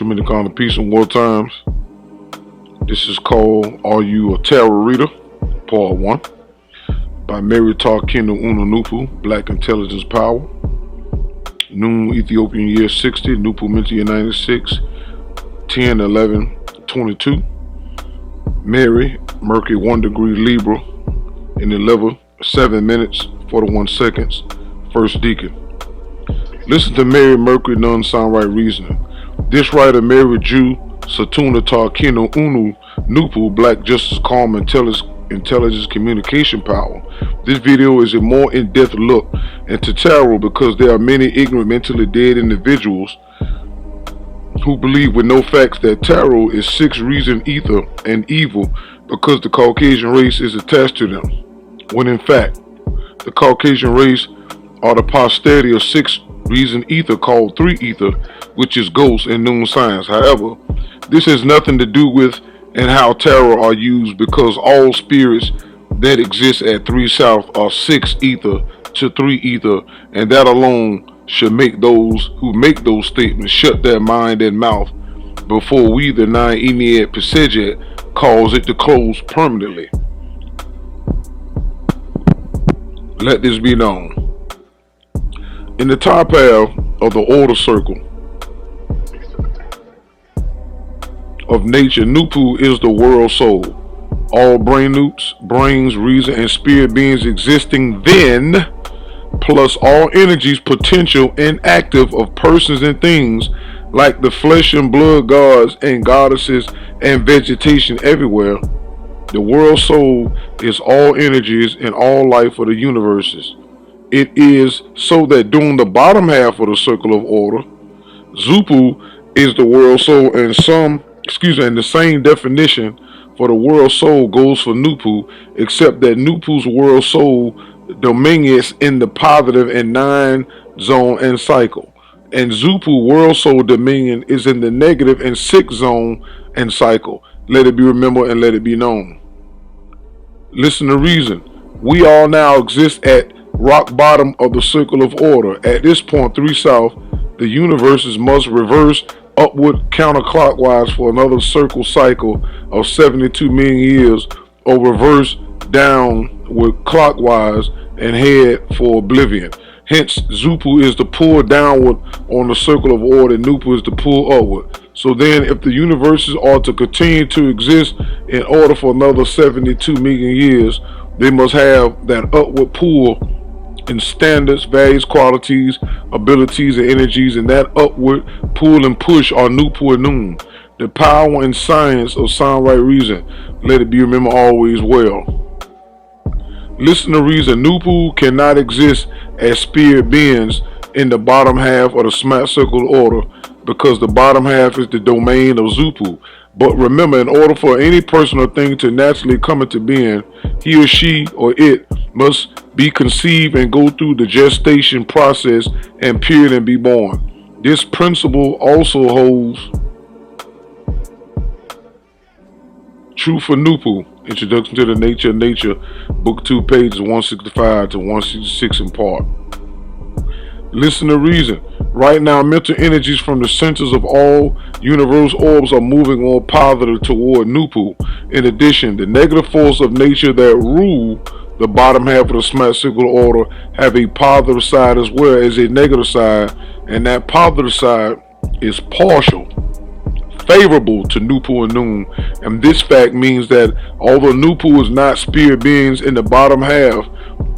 commonly called in peace and war times. This is called Are You a Tarot Reader? Part 1 by Mary Tarkino NoopooH, Black Intelligence Power. NOONE Ethiopian year 60, NoopooH mental year 96, 10/11/22. Mary, Mercury 1 degree Libra, in the level 7 minutes 41 seconds, first deacon. Listen to Mary Mercury non-sound right reasoning. This writer Mary Jew Satuna Tarkino NoopooH, Black Justice Calm Intelligence Communication Power. This video is a more in-depth look into tarot because there are many ignorant, mentally dead individuals who believe with no facts that tarot is 6 reason ether and evil because the Caucasian race is attached to them, when in fact the Caucasian race are the posterity of 6 reason ether called 3 ether, which is ghosts in NOONE science. However, this has nothing to do with and how tarot are used, because all spirits that exist at 3 South are 6 ether to 3 ether, and that alone should make those who make those statements shut their mind and mouth before we, the 9 Ennead Pasejet, cause it to close permanently. Let this be known. In the top half of the order circle of nature, NoopooH is the world soul. All brains, reason, and spirit beings existing then, plus all energies, potential, and active of persons and things, like the flesh and blood gods and goddesses and vegetation everywhere. The world soul is all energies and all life of the universes. It is so that during the bottom half of the circle of order, NoopooH is the world soul, and the same definition for the world soul goes for NoopooH, except that NoopooH's world soul dominions in the positive and 9 zone and cycle, and NoopooH world soul dominion is in the negative and 6 zone and cycle. Let it be remembered and let it be known. Listen to reason. We all now exist at rock bottom of the circle of order. At this point, 3 South, the universes must reverse upward counterclockwise for another circle cycle of 72 million years, or reverse downward clockwise and head for oblivion. Hence, NoopooH is the pull downward on the circle of order, and NoopooH is the pull upward. So then, if the universes are to continue to exist in order for another 72 million years, they must have that upward pull in standards, values, qualities, abilities, and energies, and that upward pull and push are NoopooH and NOONE. The power and science of sound right reason. Let it be remembered always well. Listen to reason. NoopooH cannot exist as spirit beings in the bottom half of the smack circle order, because the bottom half is the domain of NoopooH. But remember, in order for any person or thing to naturally come into being, he or she or it must be conceived and go through the gestation process and period and be born. This principle also holds true for NoopooH. Introduction to the Nature of Nature, Book 2, pages 165 to 166 in part. Listen to reason. Right now, mental energies from the centers of all universe orbs are moving on positive toward NoopooH. In addition, the negative force of nature that rule the bottom half of the smack circle order have a positive side as well as a negative side, and that positive side is partial, favorable to NoopooH and NOONE. And this fact means that although NoopooH is not spirit beings in the bottom half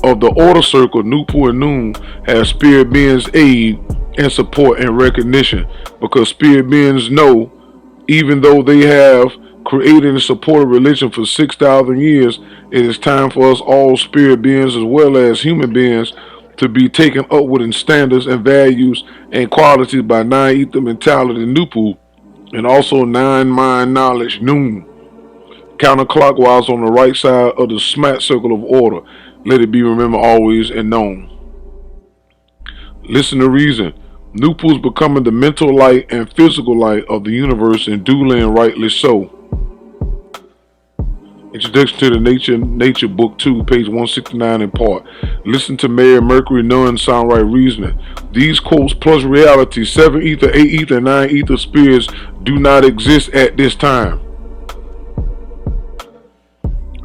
of the order circle, NoopooH and NOONE have spirit beings aid and support and recognition, because spirit beings know, even though they have created and supported religion for 6,000 years, it is time for us all spirit beings as well as human beings to be taken upward in standards and values and qualities by 9 ether mentality NoopooH, and also 9 mind knowledge NOONE, counterclockwise on the right side of the smack circle of order. Let it be remembered always and known. Listen to reason. NoopooH is becoming the mental light and physical light of the universe, and duly and rightly so. Introduction to the Nature Book 2, page 169 in part. Listen to Mary Mercury, NOONE, sound right reasoning. These quotes plus reality, 7 ether, 8 ether, 9 ether spheres do not exist at this time.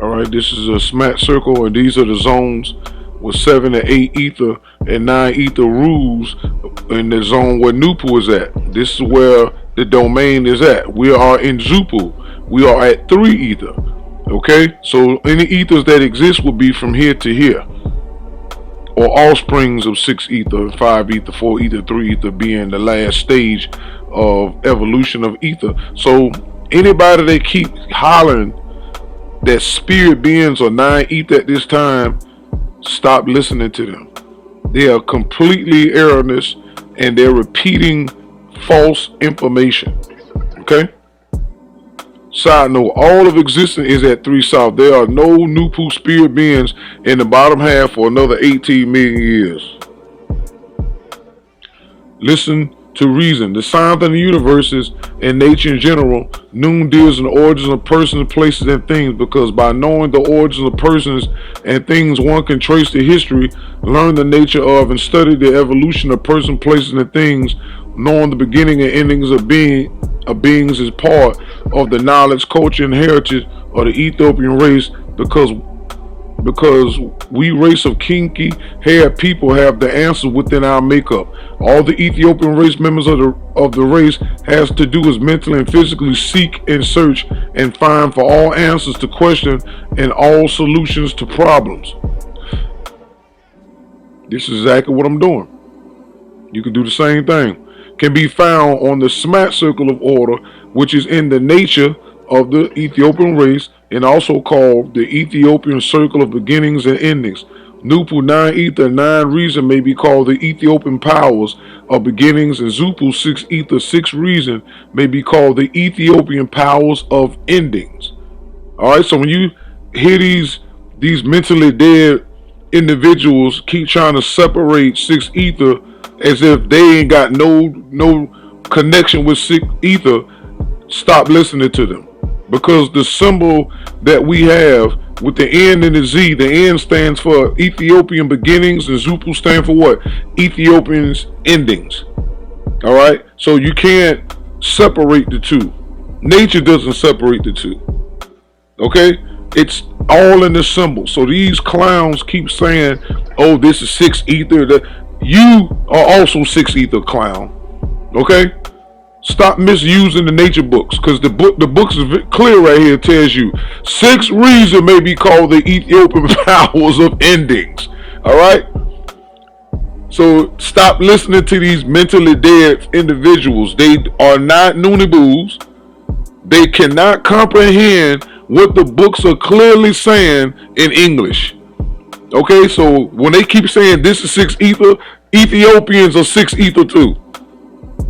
Alright, this is a SMAT circle, and these are the zones with 7 and 8 ether and 9 ether rules in the zone where NoopooH is at. This is where the domain is at. We are in NoopooH. We are at 3 ether. Okay, so any ethers that exist will be from here to here, or offsprings of 6 ether, 5 ether, 4 ether, 3 ether being the last stage of evolution of ether. So anybody that keep hollering that spirit beings are 9 ether at this time, stop listening to them. They are completely erroneous and they're repeating false information. Okay. Side note, all of existence is at 3 South. There are no NoopooH spirit beings in the bottom half for another 18 million years. Listen to reason. The science of the universe is in nature in general. NOONE deals in the origins of persons, places, and things, because by knowing the origins of persons and things, one can trace the history, learn the nature of, and study the evolution of persons, places, and things. Knowing the beginning and endings of beings is part of the knowledge, culture, and heritage of the Ethiopian race, because we race of kinky haired people have the answers within our makeup. All the Ethiopian race members of the race has to do is mentally and physically seek and search and find for all answers to questions and all solutions to problems. This is exactly what I'm doing. You can do the same thing. Can be found on the SMAT circle of order, which is in the nature of the Ethiopian race, and also called the Ethiopian circle of beginnings and endings. NoopooH 9 ether, 9 reason may be called the Ethiopian powers of beginnings, and NoopooH 6 ether, 6 reason may be called the Ethiopian powers of endings. Alright, so when you hear these mentally dead individuals keep trying to separate 6 ether as if they ain't got no connection with 6 ether, stop listening to them. Because the symbol that we have with the N and the Z, the N stands for Ethiopian beginnings, and NoopooH stand for what? Ethiopian's endings. Alright? So you can't separate the two. Nature doesn't separate the two. Okay? It's all in the symbol. So these clowns keep saying, oh, this is 6 ether. You are also 6 ether, clown. Okay? Stop misusing the nature books, because the books is clear right here. It tells you 6 reasons may be called the Ethiopian powers of endings. Alright? So stop listening to these mentally dead individuals. They are not NOONE. They cannot comprehend what the books are clearly saying in English. Okay, so when they keep saying this is 6 ether, Ethiopians are 6 ether too.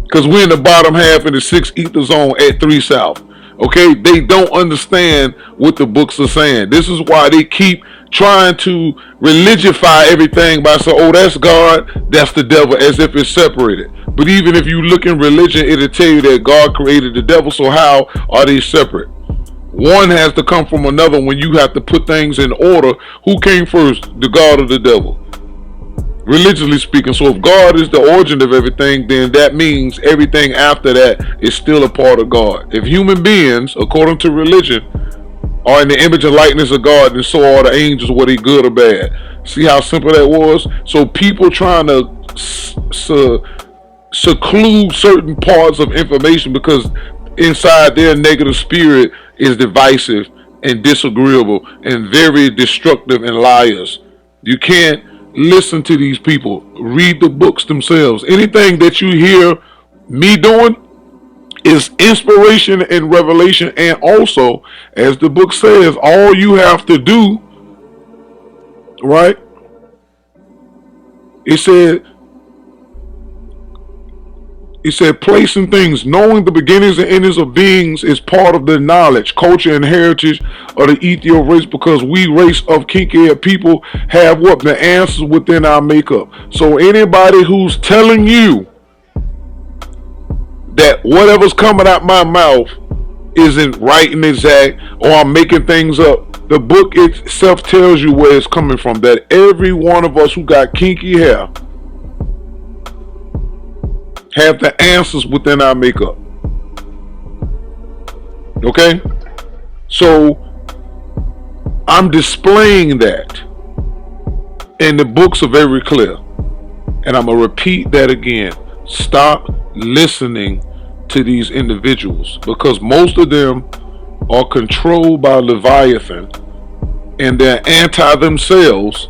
Because we're in the bottom half in the 6 ether zone at 3 South. Okay, they don't understand what the books are saying. This is why they keep trying to religify everything by saying, oh, that's God, that's the devil, as if it's separated. But even if you look in religion, it'll tell you that God created the devil, so how are they separate? One has to come from another when you have to put things in order. Who came first, the God or the devil? Religiously speaking. So if God is the origin of everything, then that means everything after that is still a part of God. If human beings, according to religion, are in the image and likeness of God, and so are the angels, whether they good or bad. See how simple that was? So people trying to seclude certain parts of information because inside their negative spirit is divisive and disagreeable and very destructive and liars. You can't listen to these people. Read the books themselves. Anything that you hear me doing is inspiration and revelation, and also, as the book says, all you have to do, right? It said placing things, knowing the beginnings and endings of beings is part of the knowledge, culture, and heritage of the Ethiopian race, because we race of kinky people have what? The answers within our makeup. So anybody who's telling you that whatever's coming out my mouth isn't right and exact, or I'm making things up. The book itself tells you where it's coming from. That every one of us who got kinky hair have the answers within our makeup. Okay? So I'm displaying that, and the books are very clear. And I'm going to repeat that again. Stop listening to these individuals, because most of them are controlled by Leviathan, and they're anti themselves,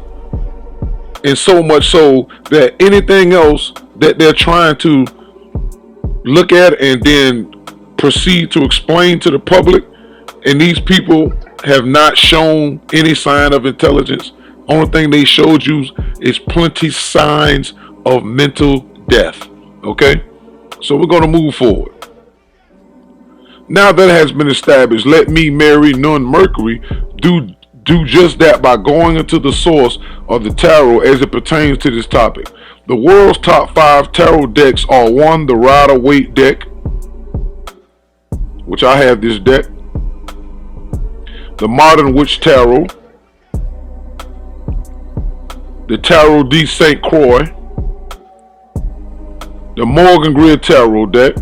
and so much so that anything else that they're trying to look at and then proceed to explain to the public, and these people have not shown any sign of intelligence. Only thing they showed you is plenty signs of mental death. Okay, so we're going to move forward. Now that has been established, let me, Mary, NOONE, Mercury, do just that by going into the source of the tarot as it pertains to this topic. The world's top 5 tarot decks are: 1, the Rider-Waite deck, which I have this deck; the Modern Witch Tarot; the Tarot de St. Croix; the Morgan Grid Tarot deck;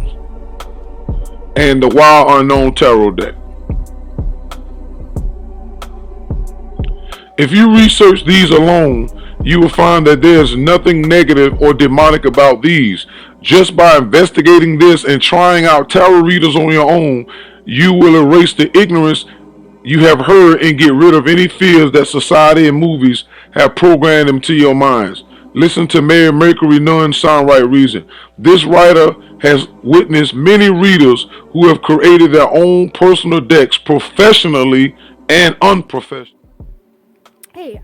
and the Wild Unknown Tarot deck. If you research these alone, you will find that there's nothing negative or demonic about these. Just by investigating this and trying out tarot readers on your own, you will erase the ignorance you have heard and get rid of any fears that society and movies have programmed into your minds. Listen to Mary Mercury, NOONE, Sound Right Reason. This writer has witnessed many readers who have created their own personal decks professionally and unprofessionally. Hey,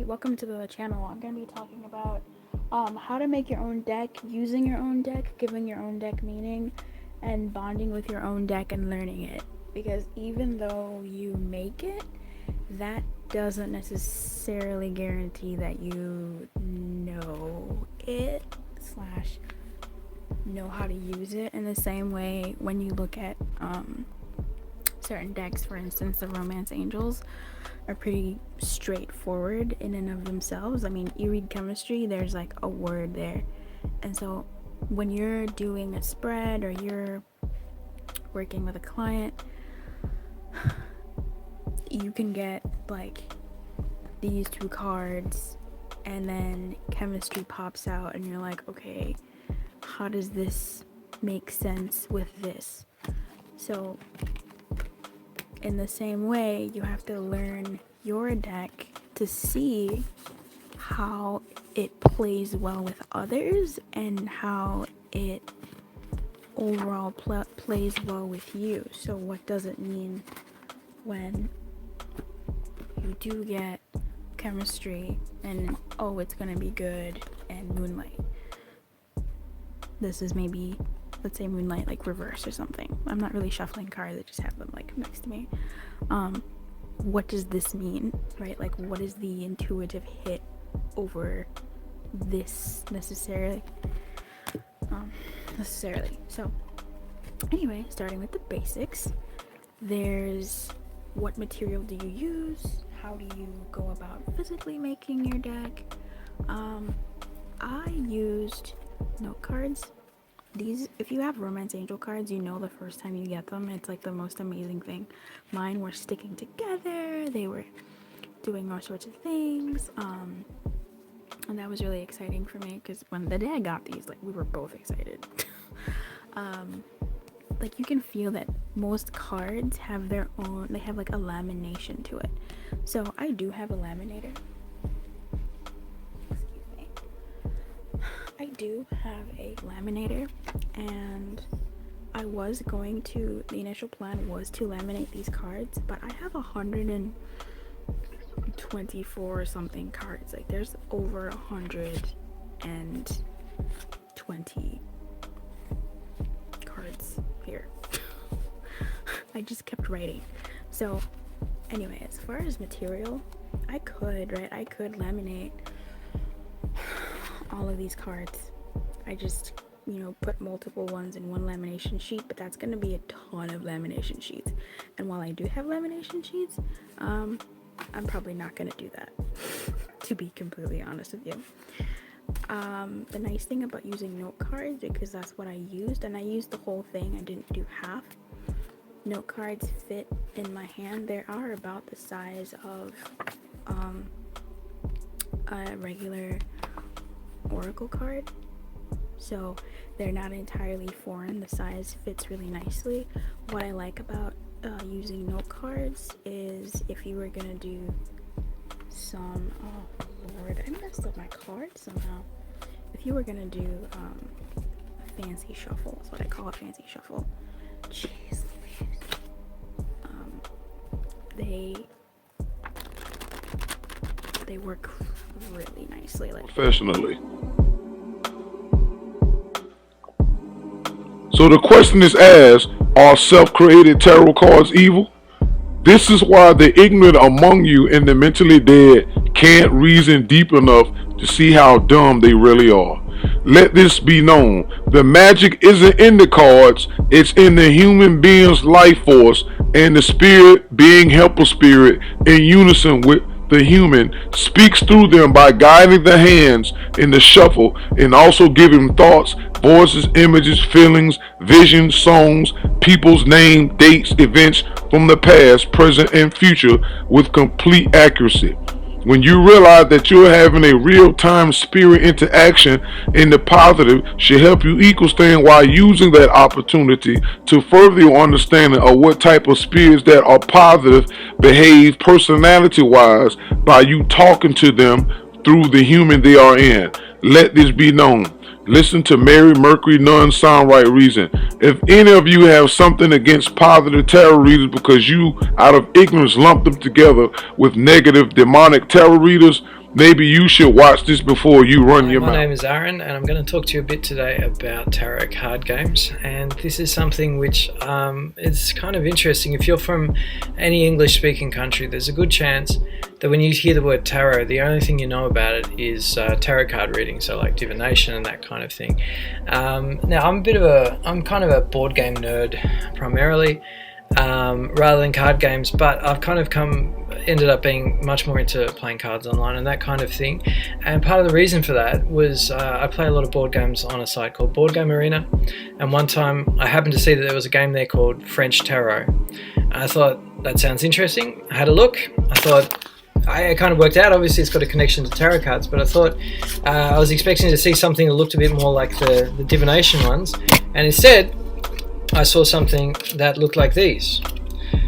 welcome to the channel. I'm going to be talking about how to make your own deck, using your own deck, giving your own deck meaning, and bonding with your own deck and learning it. Because even though you make it, that doesn't necessarily guarantee that you know it / know how to use it. In the same way, when you look at certain decks, for instance, the Romance Angels are pretty straightforward in and of themselves. I mean, you read chemistry, there's like a word there. And so when you're doing a spread or you're working with a client, you can get like these 2 cards and then chemistry pops out and you're like, okay, how does this make sense with this? So in the same way, you have to learn your deck to see how it plays well with others and how it overall plays well with you. So what does it mean when you do get chemistry and it's gonna be good, and moonlight? This is maybe, let's say, moonlight like reverse or something. I'm not really shuffling cards, I just have them like next to me. What does this mean, right? Like, what is the intuitive hit over this necessarily? So anyway, starting with the basics, there's what material do you use? How do you go about physically making your deck? I used note cards. These, if you have Romance Angel cards, you know the first time you get them, it's like the most amazing thing. Mine were sticking together, they were doing all sorts of things, and that was really exciting for me, because when the day I got these, like, we were both excited. Like, you can feel that most cards have their own, they have like a lamination to it. So I do have a laminator. I do have a laminator, and I was going to, the initial plan was to laminate these cards, but I have 124 or something cards. Like, there's over 120 cards here. I just kept writing. So anyway, as far as material, I could laminate all of these cards. I just put multiple ones in one lamination sheet, but that's going to be a ton of lamination sheets. And while I do have lamination sheets, I'm probably not going to do that, to be completely honest with you. The nice thing about using note cards, because that's what I used, and I used the whole thing, I didn't do half. Note cards fit in my hand. They are about the size of a regular oracle card, so they're not entirely foreign. The size fits really nicely. What I like about using note cards is if you were gonna do some, oh lord, I messed up my card somehow. If you were gonna do a fancy shuffle, that's what I call a fancy shuffle. Jeez Louise. They work really nicely, like professionally. So the question is asked, are self-created tarot cards evil? This is why the ignorant among you and the mentally dead can't reason deep enough to see how dumb they really are. Let this be known. The magic isn't in the cards, it's in the human being's life force, and the spirit, being helper spirit, in unison with the human, speaks through them by guiding the hands in the shuffle and also giving thoughts, voices, images, feelings, visions, songs, people's name, dates, events from the past, present, and future with complete accuracy. When you realize that you're having a real-time spirit interaction in the positive should help you stand while using that opportunity to further your understanding of what type of spirits that are positive behave personality-wise by you talking to them through the human they are in. Let this be known. Listen to Mary Mercury, None, Sound Right, Reason. If any of you have something against positive tarot readers because you, out of ignorance, lump them together with negative demonic tarot readers, maybe you should watch this before you run your mouth. My name is Aaron, and I'm going to talk to you a bit today about tarot card games. And this is something which is kind of interesting. If you're from any English-speaking country, there's a good chance that when you hear the word tarot, the only thing you know about it is tarot card reading, so like divination and that kind of thing. Now, I'm kind of a board game nerd primarily, rather than card games, but I've kind of ended up being much more into playing cards online and that kind of thing. And part of the reason for that was I play a lot of board games on a site called Board Game Arena, and one time I happened to see that there was a game there called French Tarot. And I thought, that sounds interesting. I had a look. I thought, I kind of worked out, obviously it's got a connection to tarot cards, but I thought I was expecting to see something that looked a bit more like the divination ones, and instead I saw something that looked like these.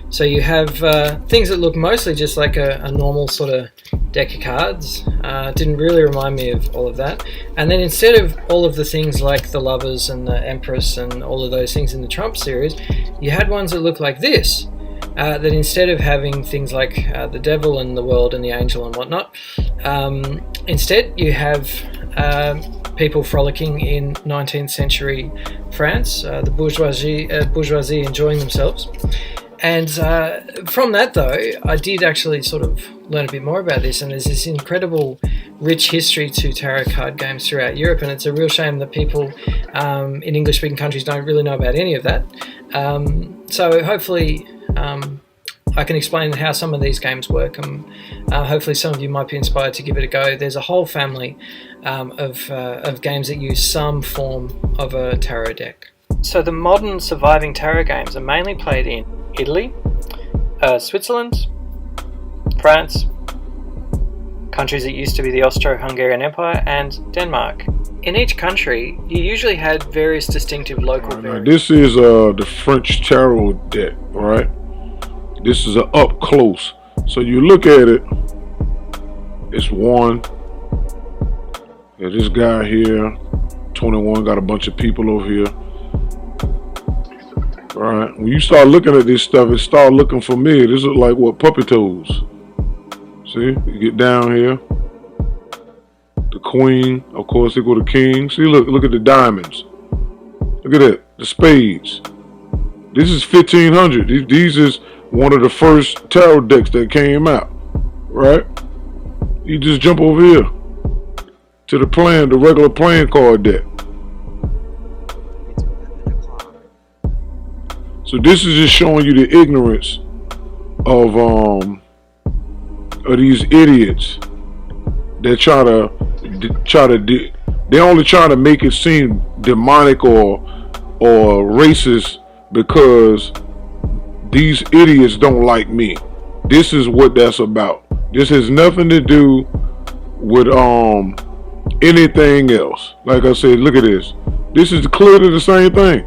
So you have things that look mostly just like a normal sort of deck of cards. Didn't really remind me of all of that. And then instead of all of the things like the Lovers and the Empress and all of those things in the Trump series, you had ones that looked like this. That instead of having things like the Devil and the World and the Angel and whatnot, instead you have people frolicking in 19th century France, the bourgeoisie enjoying themselves. And from that, though, I did actually sort of learn a bit more about this, and there's this incredible rich history to tarot card games throughout Europe, and it's a real shame that people in English-speaking countries don't really know about any of that. So hopefully I can explain how some of these games work, and hopefully some of you might be inspired to give it a go. There's a whole family of games that use some form of a tarot deck. So the modern surviving tarot games are mainly played in Italy, Switzerland, France, countries that used to be the Austro-Hungarian Empire, and Denmark. In each country, you usually had various distinctive local variants. This is the French tarot deck, right? This is up close. So you look at it, it's one. Yeah, this guy here, 21, got a bunch of people over here. Right. When you start looking at this stuff, it start looking familiar. This look like what? Puppy toes. See? You get down here. The queen. Of course, they go to king. See, look at the diamonds. Look at that. The spades. This is 1500. These is one of the first tarot decks that came out. Right? You just jump over here to the regular playing card deck. So this is just showing you the ignorance of these idiots that they only try to make it seem demonic or racist because these idiots don't like me. This is what that's about. This has nothing to do with anything else. Like I said, look at this. This is clearly the same thing.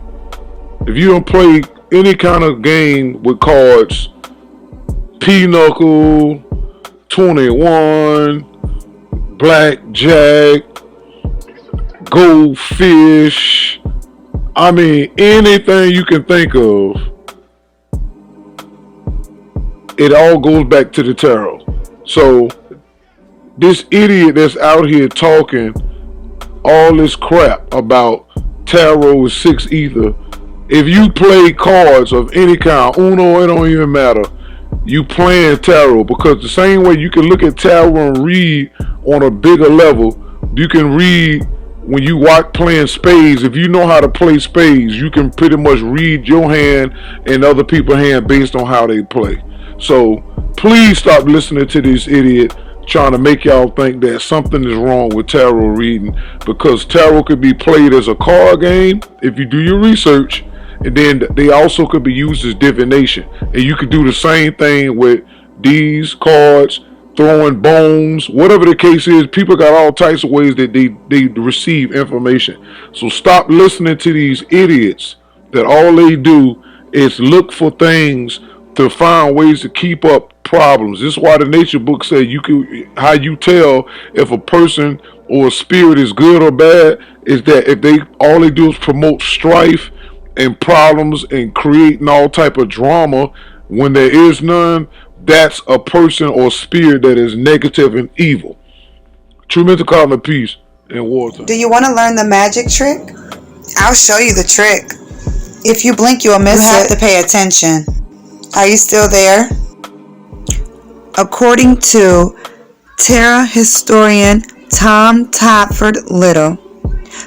If you don't play any kind of game with cards, Pinochle, 21, Blackjack, Goldfish, I mean anything you can think of, it all goes back to the tarot. So this idiot that's out here talking all this crap about tarot is 6 ether, if you play cards of any kind, Uno, it don't even matter, you playing tarot. Because the same way you can look at tarot and read on a bigger level, you can read when you watch playing spades. If you know how to play spades, you can pretty much read your hand and other people's hand based on how they play. So please stop listening to this idiot trying to make y'all think that something is wrong with tarot reading, because tarot could be played as a card game if you do your research, and then they also could be used as divination. And you could do the same thing with these cards, throwing bones, whatever the case is. People got all types of ways that they receive information. So stop listening to these idiots that all they do is look for things to find ways to keep up problems. This is why the nature book said how you tell if a person or a spirit is good or bad is that if all they do is promote strife and problems and creating all type of drama when there is none, that's a person or spirit that is negative and evil. True mental calm peace and wartime. Do you want to learn the magic trick? I'll show you the trick. If you blink, you'll miss it. You have to pay attention. Are you still there? According to Terra historian Tom Topford Little,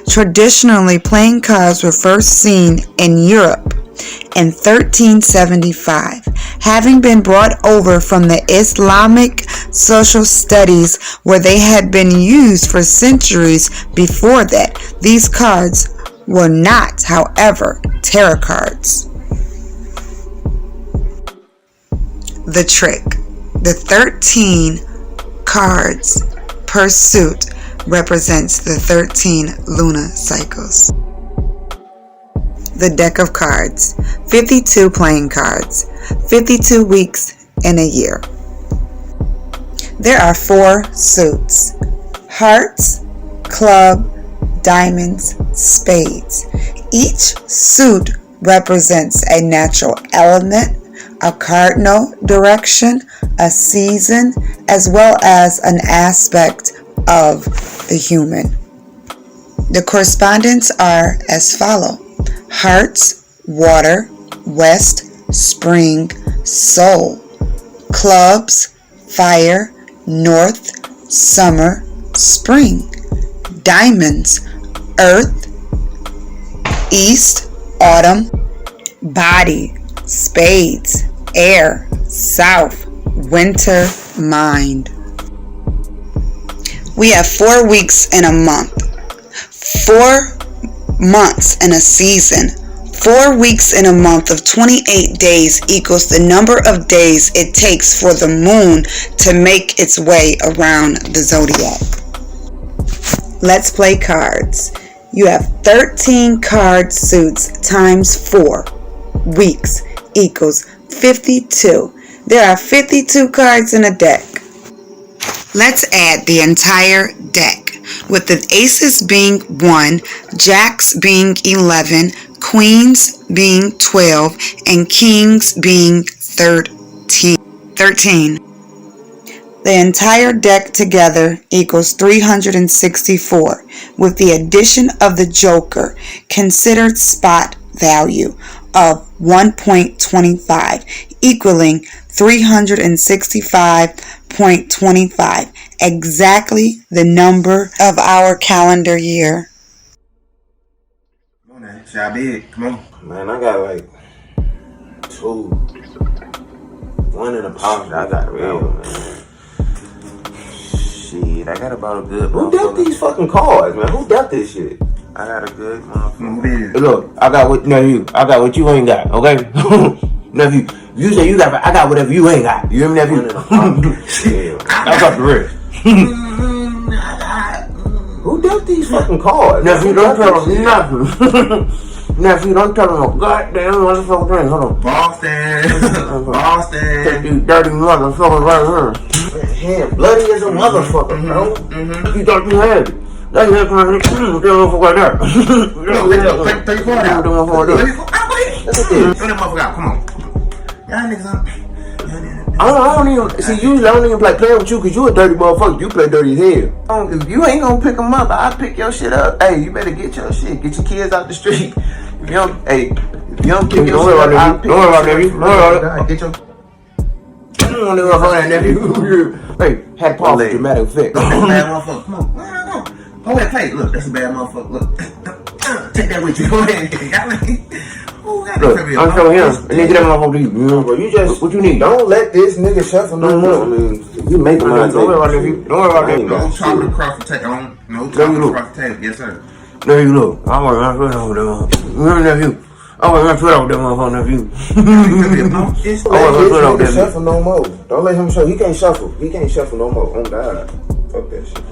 traditionally playing cards were first seen in Europe in 1375, having been brought over from the Islamic social studies where they had been used for centuries before that. These cards were not, however, tarot cards. The trick. The 13 cards per suit represents the 13 lunar cycles. The deck of cards. 52 playing cards. 52 weeks in a year. There are 4 suits. Hearts, club, diamonds, spades. Each suit represents a natural element, a cardinal direction, a season, as well as an aspect of the human. The correspondents are as follow: hearts, water, west, spring, soul; clubs, fire, north, summer, spring; diamonds, earth, east, autumn; body, spades, air, south, winter, mind. We have 4 weeks in a month, 4 months in a season. 4 weeks in a month of 28 days equals the number of days it takes for the moon to make its way around the zodiac. Let's play cards. You have 13 card suits times 4 weeks equals 52. There are 52 cards in a deck. Let's add the entire deck, with the aces being 1, jacks being 11, queens being 12, and kings being 13. The entire deck together equals 364, with the addition of the joker, considered spot value of 1.25, equaling 365.25, exactly the number of our calendar year. Come on now, y'all big. Come on. Man, I got like 2. 1 in the pocket. I got real, man. Shit, I got about a good. Who dealt these fucking cards, man? Who dealt this shit? I got a good motherfucker. Hey, look, I got what nephew. I got what you ain't got. Okay, nephew. You say you got. I got whatever you ain't got. You hear me, nephew? I got the rest. Who dealt these fucking cards? Nephew, don't tell them nothing. Nephew, don't tell them a goddamn motherfucker thing. Hold on. Boston. Take these dirty motherfuckers right here. Hand bloody as a motherfucker, bro. You thought you had it. That's that kind of motherfucker right there. Take your out. That's it. Throw that motherfucker out. Come on. Y'all niggas I don't even, see, usually I don't even play with you because you a dirty motherfucker. You play dirty as hell. If you ain't gonna pick them up, I'll pick your shit up. Hey, you better get your shit. Get your kids out the street. If you don't, hey, if you don't pick your shit up, I'll pick your shit up. Don't worry about it, nephew. Don't worry about it. Get your... I don't want to go that nephew. Hey, had to pause for dramatic effect. That's a bad motherfucker. Come on. Hold that plate. Look, that's a bad motherfucker. Look. Take that with you. Go ahead. Look, I'm showing him. And then get that motherfucker to you. You know, bro, you just, what you need? Don't let this nigga shuffle no more. I mean, you make him out. Don't worry about that. Don't worry about that. No chocolate across the table. No chocolate across the table. Yes, sir. There you look. I'm working on foot over that motherfucker. Remember, nephew? I'm working on foot over that motherfucker, nephew. Don't let this nigga shuffle no more. Don't let him shuffle. He can't shuffle. He can't shuffle no more. Oh, God. Fuck that shit.